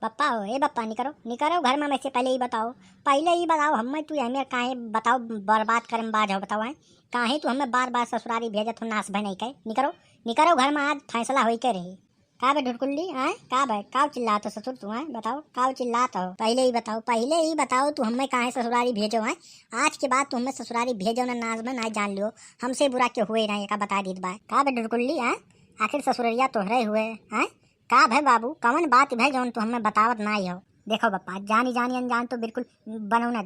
बप्पा हो ए बप्पा निकरो घर में से पहले ही बताओ हमें तू हमें काहे बताओ बर्बाद करम बाज हो बताओ है काहे तू हमें बार बार ससुरारी भेजत हो नाश भय नहीं कहे निकरो घर में आज फैसला होई के रही का बे ढुटकुल्ली हैं का बे काव चिल्लात हो ससुर तू हैं बताओ काव चिल्लात हो पहले ही बताओ तू हमें काहे ससुरारी भेजो हैं आज के बाद तू हमें ससुरारी भेजो ना नाज में ना जान लियो हमसे बुरा क्यों हुए ना का बता दीद बा का बे ढुटकुल्ली हैं आखिर ससुररिया तोहरे हुए हैं का भाई बाबू कौन बात भाई जौन तू हमें बतावत ना ही हो। देखो बप्पा जानी जानी अनजान तो बिल्कुल बनो ना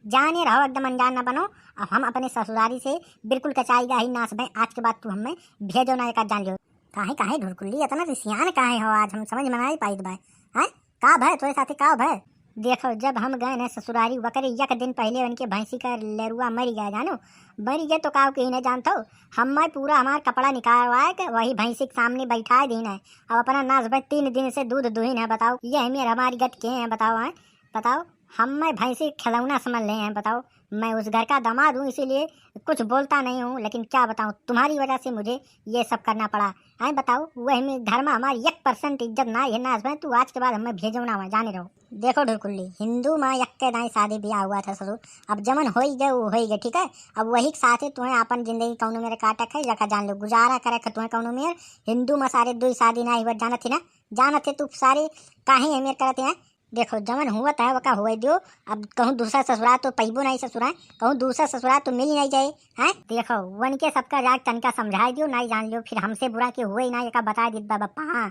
जाने रहो एकदम अनजान ना बनो। अब हम अपने ससुरारी से बिल्कुल कचाईगा ही नाश भाई आज के बाद तू हमें भेजो ना एक जान लियो काहे काहे ढुरकुल्ली इतना रिसियान काहे हो आज हम समझ में नहीं पाई भाई हैं का भाई तोरे साथे का भाई। देखो जब हम गए ना ससुरारी वकरे एक दिन पहले उनके भैंसी का लेरुआ मर गया जानो मर गए तो काव कहीं नहीं जानता हो हम पूरा हमारा कपड़ा निकालवाए के वही भैंसी के सामने बैठा दीन है। अब अपना नाश भाई 3 दिन से दूध दुहीन है बताओ ये हमें हमारी गट के हैं बताओ है बताओ हम भैंसी खिलौना समझ ले हैं बताओ मैं उस घर का दामाद हूँ इसीलिए कुछ बोलता नहीं हूँ लेकिन क्या बताऊँ तुम्हारी वजह से मुझे ये सब करना पड़ा है बताओ वही में घर में हमारी 1% इज्जत ना है ना तू आज के बाद हमें भेजो ना हुआ जाने रहो। देखो ढुरकुल्ली हिंदू माँ यक के दाई शादी ब्याह हुआ था ससुर अब जमन हो ही गए वो हो ही गए ठीक है। अब वही के साथ तुम्हें अपन जिंदगी कौनो मेरे काटक है जका जान लो गुजारा करे तुम्हें कौनो मेरे हिंदू में सारे 2 शादी ना हुआ जानत थी ना जानत थे तू सारे काहे अमीर करते हैं। देखो जमन हुआ था वका हुआ दियो अब कहूँ दूसरा ससुराल तो पैबो नहीं ससुरा कहूँ दूसरा ससुराल तो मिल ही नहीं जाए हैं। देखो वन के सबका राग तनका समझा दियो नहीं जान लियो फिर हमसे बुरा के हुए ना एक बता दी बप्पा हाँ।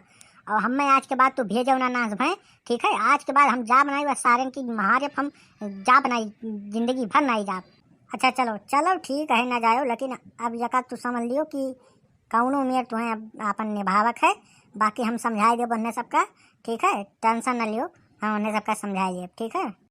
और हमें आज के बाद तो भेजो ना नाश भाई ठीक है आज के बाद हम जा बनाई बस सारे की महारफ हम जा बनाई जिंदगी भर नहीं जा। अच्छा चलो चलो ठीक है ना जाओ लेकिन अब यका तू समझ लियो कि कौनो मेर तुम्हें अब अपन निभावक है बाकी हम समझाए दे बनने सबका ठीक है टेंशन न लियो हम उन्हें सबका समझाइए ठीक है।